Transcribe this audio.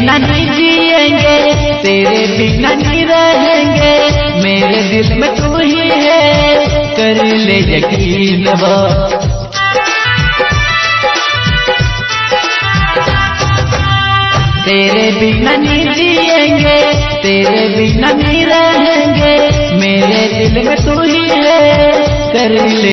बिना नहीं जिएंगे, तेरे बिना नहीं रहेंगे, मेरे दिल में तू ही है, कर ले यकीन वो। तेरे बिना नहीं जिएंगे, तेरे बिना नहीं रहेंगे, मेरे दिल में तू ही है, कर ले।